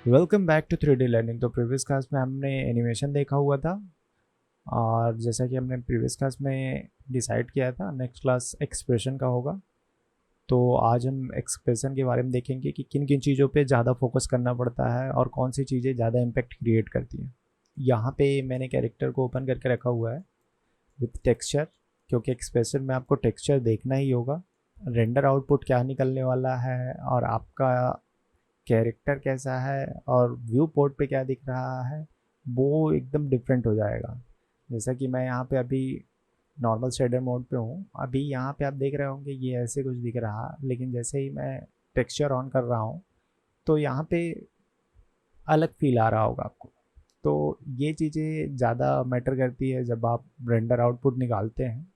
Welcome back to 3D learning. तो previous class में हमने एनिमेशन देखा हुआ था और जैसा कि हमने प्रीवियस क्लास में डिसाइड किया था नेक्स्ट क्लास एक्सप्रेशन का होगा। तो आज हम एक्सप्रेशन के बारे में देखेंगे कि किन किन चीज़ों पे ज़्यादा फोकस करना पड़ता है और कौन सी चीज़ें ज़्यादा इम्पैक्ट क्रिएट करती हैं। यहाँ पे मैंने कैरेक्टर को ओपन करके रखा हुआ है विथ टेक्सचर, क्योंकि एक्सप्रेशन में आपको टेक्सचर देखना ही होगा। रेंडर आउटपुट क्या निकलने वाला है और आपका कैरेक्टर कैसा है और व्यू पोर्ट पे क्या दिख रहा है वो एकदम डिफरेंट हो जाएगा। जैसा कि मैं यहाँ पे अभी नॉर्मल शेडर मोड पे हूँ, अभी यहाँ पे आप देख रहे होंगे ये ऐसे कुछ दिख रहा, लेकिन जैसे ही मैं टेक्सचर ऑन कर रहा हूँ तो यहाँ पे अलग फील आ रहा होगा आपको। तो ये चीज़ें ज़्यादा मैटर करती है जब आप रेंडर आउटपुट निकालते हैं।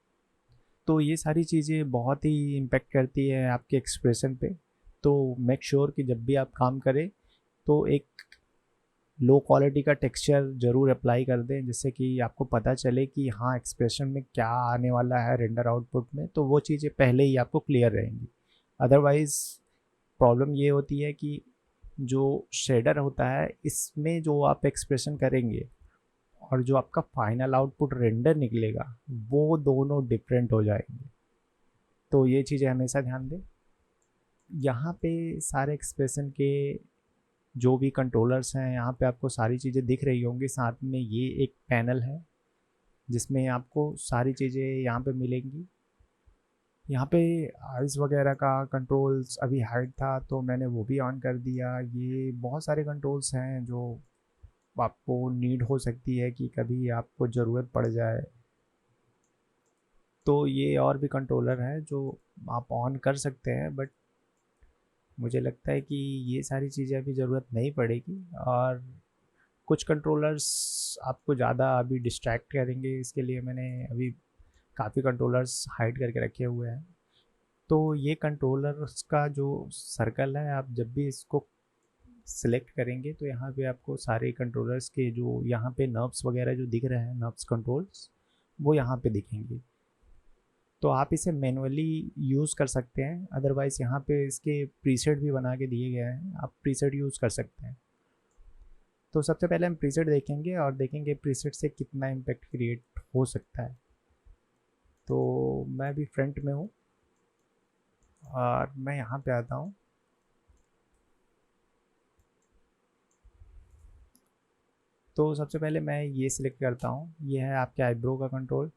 तो ये सारी चीज़ें बहुत ही इम्पेक्ट करती है आपके एक्सप्रेशन पे। तो मेक श्योर कि जब भी आप काम करें तो एक लो क्वालिटी का टेक्सचर ज़रूर अप्लाई कर दें, जिससे कि आपको पता चले कि हाँ एक्सप्रेशन में क्या आने वाला है रेंडर आउटपुट में, तो वो चीज़ें पहले ही आपको क्लियर रहेंगी। अदरवाइज़ प्रॉब्लम ये होती है कि जो शेडर होता है इसमें जो आप एक्सप्रेशन करेंगे और जो आपका फाइनल आउटपुट रेंडर निकलेगा वो दोनों डिफरेंट हो जाएंगे। तो ये चीज़ें हमेशा ध्यान दें। यहाँ पे सारे एक्सप्रेशन के जो भी कंट्रोलर्स हैं यहाँ पे आपको सारी चीज़ें दिख रही होंगी। साथ में ये एक पैनल है जिसमें आपको सारी चीज़ें यहाँ पे मिलेंगी। यहाँ पे आइस वगैरह का कंट्रोल्स अभी हाइड था तो मैंने वो भी ऑन कर दिया। ये बहुत सारे कंट्रोल्स हैं जो आपको नीड हो सकती है कि कभी आपको ज़रूरत पड़ जाए। तो ये और भी कंट्रोलर हैं जो आप ऑन कर सकते हैं, बट मुझे लगता है कि ये सारी चीज़ें अभी ज़रूरत नहीं पड़ेगी। और कुछ कंट्रोलर्स आपको ज़्यादा अभी डिस्ट्रैक्ट करेंगे, इसके लिए मैंने अभी काफ़ी कंट्रोलर्स हाइड करके रखे हुए हैं। तो ये कंट्रोलर्स का जो सर्कल है, आप जब भी इसको सिलेक्ट करेंगे तो यहाँ पे आपको सारे कंट्रोलर्स के जो यहाँ पे नर्व्स वगैरह जो दिख रहे हैं, नर्व्स कंट्रोल्स, वो यहाँ पे दिखेंगे। तो आप इसे मैनुअली यूज़ कर सकते हैं, अदरवाइज़ यहाँ पे इसके प्रीसेट भी बना के दिए गए हैं, आप प्रीसेट यूज़ कर सकते हैं। तो सबसे पहले हम प्रीसेट देखेंगे और देखेंगे प्रीसेट से कितना इम्पैक्ट क्रिएट हो सकता है। तो मैं भी फ्रंट में हूँ और मैं यहाँ पे आता हूँ। तो सबसे पहले मैं ये सिलेक्ट करता हूँ, ये है आपके आईब्रो का कंट्रोल।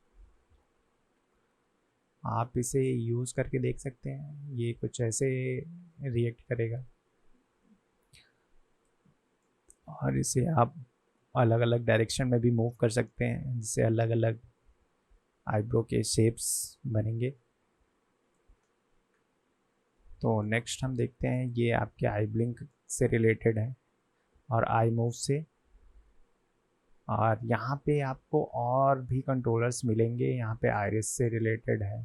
आप इसे यूज़ करके देख सकते हैं, ये कुछ ऐसे रिएक्ट करेगा। और इसे आप अलग अलग डायरेक्शन में भी मूव कर सकते हैं, जिससे अलग अलग आईब्रो के शेप्स बनेंगे। तो नेक्स्ट हम देखते हैं, ये आपके आई ब्लिंक से रिलेटेड है और आई मूव से। और यहाँ पे आपको और भी कंट्रोलर्स मिलेंगे, यहाँ पे आयरिस से रिलेटेड है,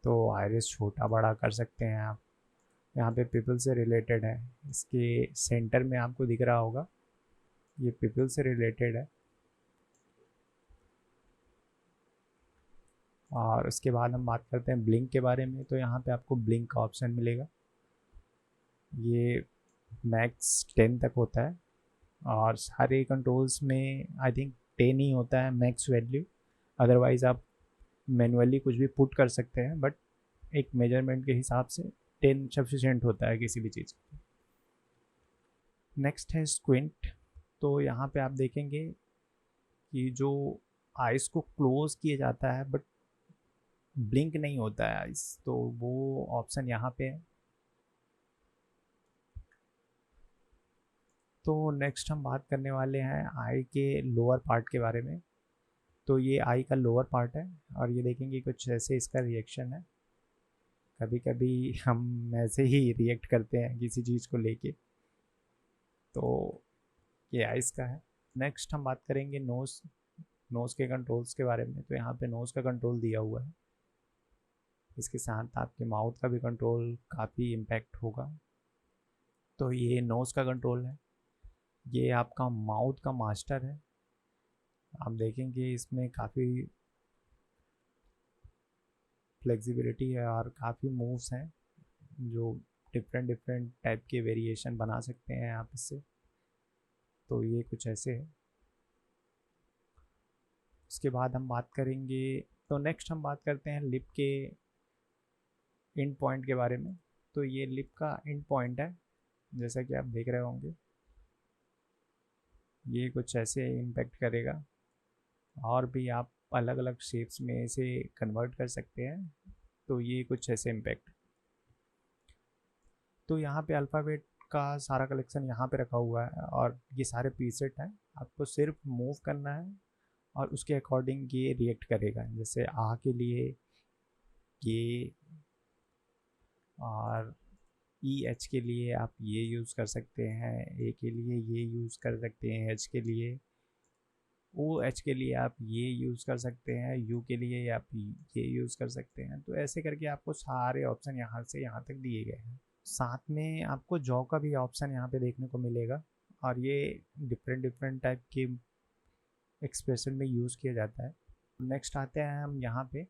तो आयरिस छोटा बड़ा कर सकते हैं आप। यहाँ पे पीपल से रिलेटेड है, इसके सेंटर में आपको दिख रहा होगा, ये पीपल से रिलेटेड है। और उसके बाद हम बात करते हैं ब्लिंक के बारे में। तो यहाँ पे आपको ब्लिंक का ऑप्शन मिलेगा, ये मैक्स 10 तक होता है और सारे कंट्रोल्स में आई थिंक 10 ही होता है मैक्स वैल्यू। अदरवाइज़ आप मैनुअली कुछ भी पुट कर सकते हैं, बट एक मेजरमेंट के हिसाब से 10 सफिशेंट होता है किसी भी चीज़। नेक्स्ट है स्क्विंट। तो यहाँ पे आप देखेंगे कि जो आइस को क्लोज किया जाता है बट ब्लिंक नहीं होता है आइस, तो वो ऑप्शन यहाँ पे है। तो नेक्स्ट हम बात करने वाले हैं आई के लोअर पार्ट के बारे में। तो ये आई का लोअर पार्ट है और ये देखेंगे कुछ ऐसे इसका रिएक्शन है। कभी कभी हम ऐसे ही रिएक्ट करते हैं किसी चीज़ को लेके। तो ये आइस का है। नेक्स्ट हम बात करेंगे नोज़, नोज़ के कंट्रोल्स के बारे में। तो यहाँ पे नोज़ का कंट्रोल दिया हुआ है, इसके साथ आपके माउथ का भी कंट्रोल काफ़ी इम्पैक्ट होगा। तो ये नोज़ का कंट्रोल है, ये आपका माउथ का मास्टर है। आप देखेंगे इसमें काफ़ी फ्लेक्सिबिलिटी है और काफ़ी मूव्स हैं जो डिफरेंट डिफरेंट टाइप के वेरिएशन बना सकते हैं आप इससे। तो ये कुछ ऐसे है। उसके बाद हम बात करेंगे, तो नेक्स्ट हम बात करते हैं लिप के एंड पॉइंट के बारे में। तो ये लिप का एंड पॉइंट है, जैसा कि आप देख रहे होंगे, ये कुछ ऐसे इम्पेक्ट करेगा। और भी आप अलग अलग शेप्स में इसे कन्वर्ट कर सकते हैं। तो ये कुछ ऐसे इम्पैक्ट। तो यहाँ पे अल्फ़ाबेट का सारा कलेक्शन यहाँ पे रखा हुआ है और ये सारे प्रीसेट हैं, आपको सिर्फ मूव करना है और उसके अकॉर्डिंग ये रिएक्ट करेगा। जैसे आ के लिए ये, और ई एच के लिए आप ये यूज़ कर सकते हैं, ए के लिए ये यूज़ कर सकते हैं, एच के लिए, ओ एच के लिए आप ये यूज़ कर सकते हैं, यू के लिए आप ये यूज़ कर सकते हैं। तो ऐसे करके आपको सारे ऑप्शन यहाँ से यहाँ तक दिए गए हैं। साथ में आपको जॉ का भी ऑप्शन यहाँ पे देखने को मिलेगा और ये डिफरेंट डिफरेंट टाइप के एक्सप्रेशन में यूज़ किया जाता है। नेक्स्ट आते हैं हम यहाँ पे।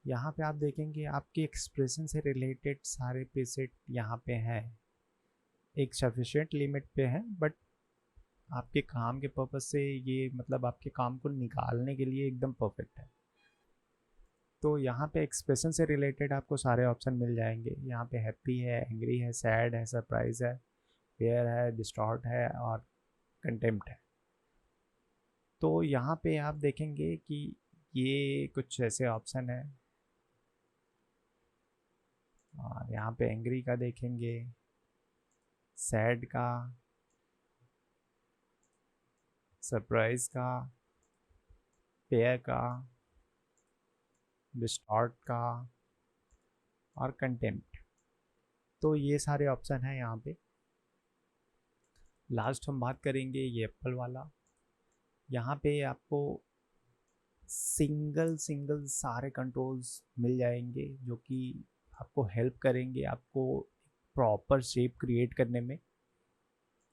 यहाँ पे आप देखेंगे आपके एक्सप्रेशन से रिलेटेड सारे प्रीसेट यहाँ पे हैं, एक सफिशिएंट लिमिट पे है, बट आपके काम के पर्पज़ से ये मतलब आपके काम को निकालने के लिए एकदम परफेक्ट है। तो यहाँ पे एक्सप्रेशन से रिलेटेड आपको सारे ऑप्शन मिल जाएंगे। यहाँ पे हैप्पी है, एंग्री है, सैड है, सरप्राइज है, फेयर है, डिस्टॉर्ट है और कंटेम्प्ट है। तो यहाँ पे आप देखेंगे कि ये कुछ ऐसे ऑप्शन है। और यहाँ पे एंग्री का देखेंगे, सैड का, सरप्राइज का, फेयर का, डिस्टॉर्ट का और कंटेम्प्ट। तो ये सारे ऑप्शन हैं यहाँ पे। लास्ट हम बात करेंगे ये एप्पल वाला। यहाँ पे आपको सिंगल सिंगल सारे कंट्रोल्स मिल जाएंगे जो कि आपको हेल्प करेंगे आपको प्रॉपर शेप क्रिएट करने में।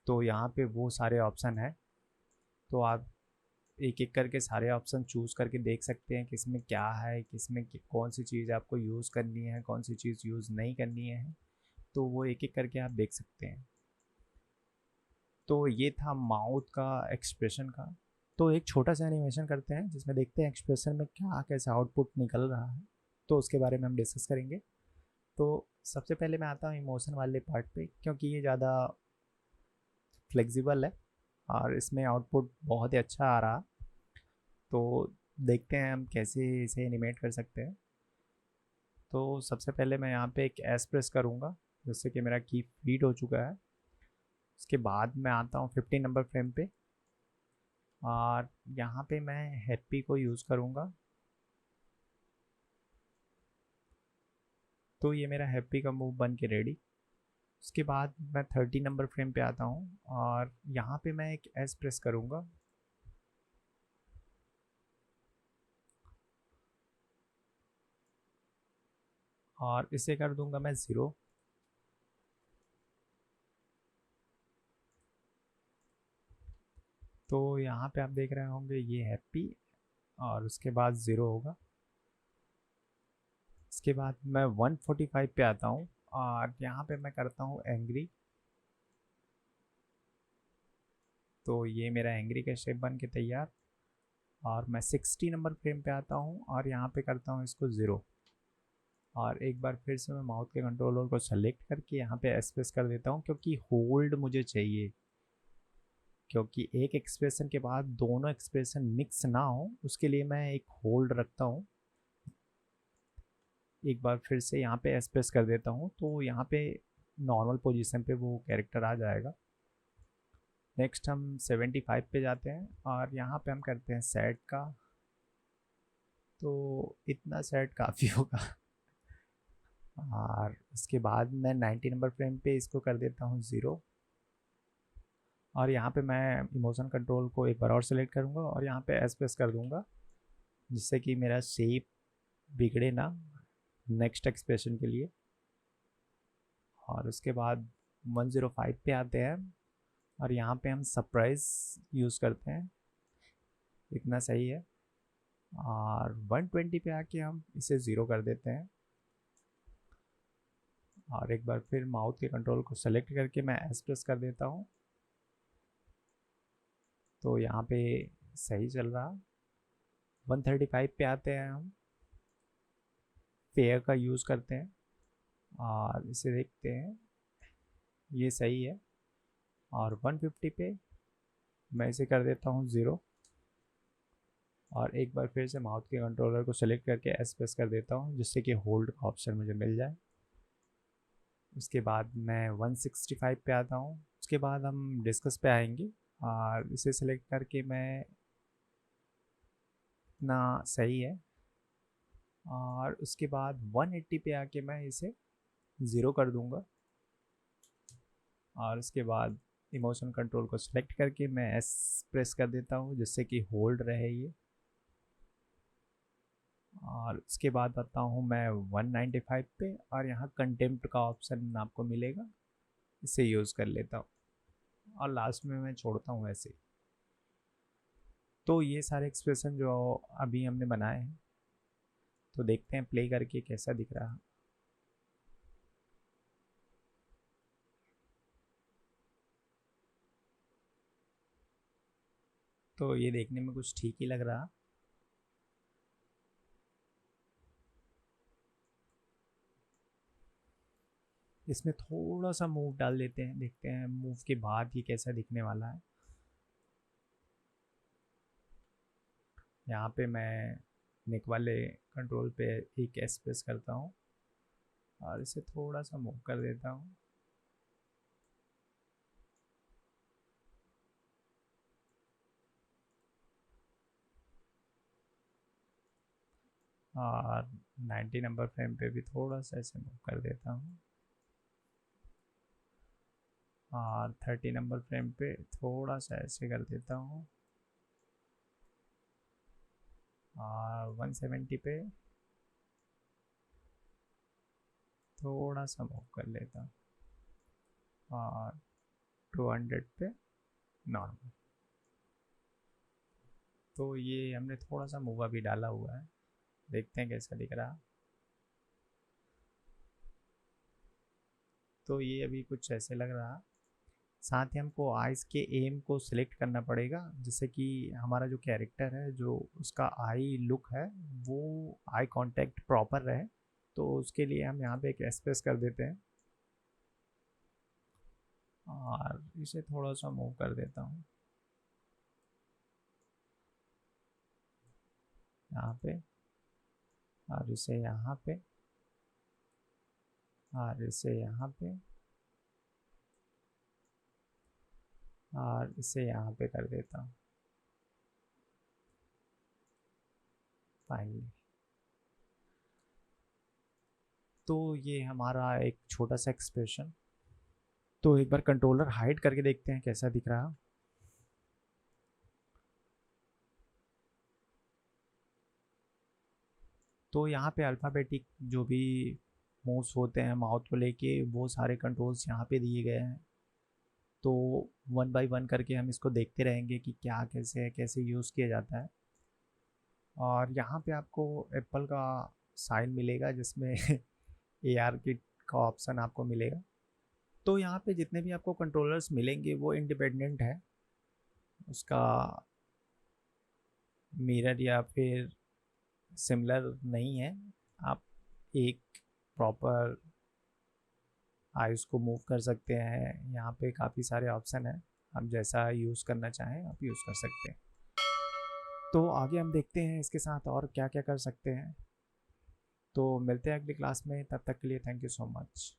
तो यहाँ पे वो सारे ऑप्शन है, तो आप एक एक करके सारे ऑप्शन चूज़ करके देख सकते हैं किस में क्या है, किस में कौन सी चीज़ आपको यूज़ करनी है, कौन सी चीज़ यूज़ नहीं करनी है। तो वो एक एक करके आप देख सकते हैं। तो ये था माउथ का एक्सप्रेशन का। तो एक छोटा सा एनिमेशन करते हैं जिसमें देखते हैं एक्सप्रेशन में क्या कैसे आउटपुट निकल रहा है, तो उसके बारे में हम डिस्कस करेंगे। तो सबसे पहले मैं आता हूँ इमोशन वाले पार्ट पे, क्योंकि ये ज़्यादा फ्लेक्सिबल है और इसमें आउटपुट बहुत ही अच्छा आ रहा। तो देखते हैं हम कैसे इसे एनिमेट कर सकते हैं। तो सबसे पहले मैं यहाँ पे एक एस प्रेस करूँगा, जिससे कि मेरा की फीड हो चुका है। उसके बाद मैं आता हूँ 15 नंबर फ्रेम पे और यहाँ पे मैं हैप्पी को यूज़ करूँगा। तो ये मेरा हैप्पी का मूव बन के रेडी। उसके बाद मैं 30 नंबर फ्रेम पे आता हूँ और यहाँ पे मैं एक एस प्रेस करूँगा। और इसे कर दूंगा मैं 0। तो यहाँ पे आप देख रहे होंगे ये हैप्पी और उसके बाद 0 होगा। इसके बाद मैं 145 पे आता हूँ और यहाँ पे मैं करता हूँ एंग्री। तो ये मेरा एंग्री का शेप बन के तैयार। और मैं 60 नंबर फ्रेम पे आता हूँ और यहाँ पे करता हूँ इसको 0। और एक बार फिर से मैं माउथ के कंट्रोलर को सेलेक्ट करके यहाँ पे एस प्रेस कर देता हूँ, क्योंकि होल्ड मुझे चाहिए, क्योंकि एक एक्सप्रेशन के बाद दोनों एक्सप्रेशन मिक्स ना हो उसके लिए मैं एक होल्ड रखता हूँ। एक बार फिर से यहाँ पे एस प्रेस कर देता हूँ, तो यहाँ पे नॉर्मल पोजीशन पे वो कैरेक्टर आ जाएगा। नेक्स्ट हम 75 पे जाते हैं और यहाँ पे हम करते हैं सैड का। तो इतना सैड काफ़ी होगा। और उसके बाद मैं 90 नंबर फ्रेम पे इसको कर देता हूँ 0। और यहाँ पे मैं इमोशन कंट्रोल को एक बार और सेलेक्ट करूँगा और यहाँ पे एस प्रेस कर दूँगा, जिससे कि मेरा शेप बिगड़े ना नेक्स्ट एक्सप्रेशन के लिए। और उसके बाद 105 पे आते हैं और यहाँ पे हम सरप्राइज यूज़ करते हैं, इतना सही है। और 120 पे आके हम इसे 0 कर देते हैं। और एक बार फिर माउथ के कंट्रोल को सेलेक्ट करके मैं एस प्रेस कर देता हूँ। तो यहाँ पे सही चल रहा। 135 पे आते हैं हम, फेयर का यूज़ करते हैं और इसे देखते हैं, ये सही है। और 150 पे मैं इसे कर देता हूँ 0। और एक बार फिर से माउथ के कंट्रोलर को सेलेक्ट करके एस प्रेस कर देता हूँ, जिससे कि होल्ड का ऑप्शन मुझे मिल जाए। उसके बाद मैं 165 पे आता हूँ। उसके बाद हम डिस्कस पे आएंगे और इसे सेलेक्ट करके मैं इतना सही है। और उसके बाद 180 पे आके मैं इसे 0 कर दूंगा। और उसके बाद इमोशन कंट्रोल को सिलेक्ट करके मैं एस प्रेस कर देता हूँ, जिससे कि होल्ड रहे ये। और उसके बाद आता हूँ मैं 195 पे, और यहाँ कंटेम्प्ट का ऑप्शन आपको मिलेगा, इसे यूज़ कर लेता हूँ और लास्ट में मैं छोड़ता हूँ ऐसे। तो ये सारे एक्सप्रेशन जो अभी हमने बनाए हैं, तो देखते हैं प्ले करके कैसा दिख रहा है। तो ये देखने में कुछ ठीक ही लग रहा। इसमें थोड़ा सा मूव डाल देते हैं, देखते हैं मूव के बाद ये कैसा दिखने वाला है। यहाँ पे मैं नेक वाले कंट्रोल पे एक एस प्रेस करता हूँ और इसे थोड़ा सा मूव कर देता हूँ। और 90 नंबर फ्रेम पे भी थोड़ा सा ऐसे मूव कर देता हूँ। और 30 नंबर फ्रेम पे थोड़ा सा ऐसे कर देता हूँ। और 170 पे थोड़ा सा मूव कर लेता हूँ। और 200 पे नॉर्मल। तो ये हमने थोड़ा सा मूव अभी डाला हुआ है, देखते हैं कैसा दिख रहा। तो ये अभी कुछ ऐसे लग रहा। साथ ही हमको आइज़ के एम को सिलेक्ट करना पड़ेगा, जिससे कि हमारा जो कैरेक्टर है, जो उसका आई लुक है, वो आई कांटेक्ट प्रॉपर रहे। तो उसके लिए हम यहाँ पे एक एक्सप्रेस कर देते हैं और इसे थोड़ा सा मूव कर देता हूँ यहाँ पे, और इसे यहाँ पे, और इसे यहाँ पे, और इसे यहाँ पे कर देता हूँ फाइनली। तो ये हमारा एक छोटा सा एक्सप्रेशन। तो एक बार कंट्रोलर हाइड करके देखते हैं कैसा दिख रहा। तो यहाँ पे अल्फ़ाबेटिक जो भी मूव्स होते हैं माउथ को लेके, वो सारे कंट्रोल्स यहाँ पे दिए गए हैं। तो वन बाय वन करके हम इसको देखते रहेंगे कि क्या कैसे है, कैसे यूज़ किया जाता है। और यहाँ पे आपको एप्पल का साइन मिलेगा, जिसमें ए आर किट का ऑप्शन आपको मिलेगा। तो यहाँ पे जितने भी आपको कंट्रोलर्स मिलेंगे वो इंडिपेंडेंट है, उसका मिरर या फिर सिमिलर नहीं है। आप एक प्रॉपर आइस को मूव कर सकते हैं। यहाँ पे काफ़ी सारे ऑप्शन हैं, आप जैसा यूज़ करना चाहें आप यूज़ कर सकते हैं। तो आगे हम देखते हैं इसके साथ और क्या क्या कर सकते हैं। तो मिलते हैं अगली क्लास में, तब तक के लिए थैंक यू सो मच।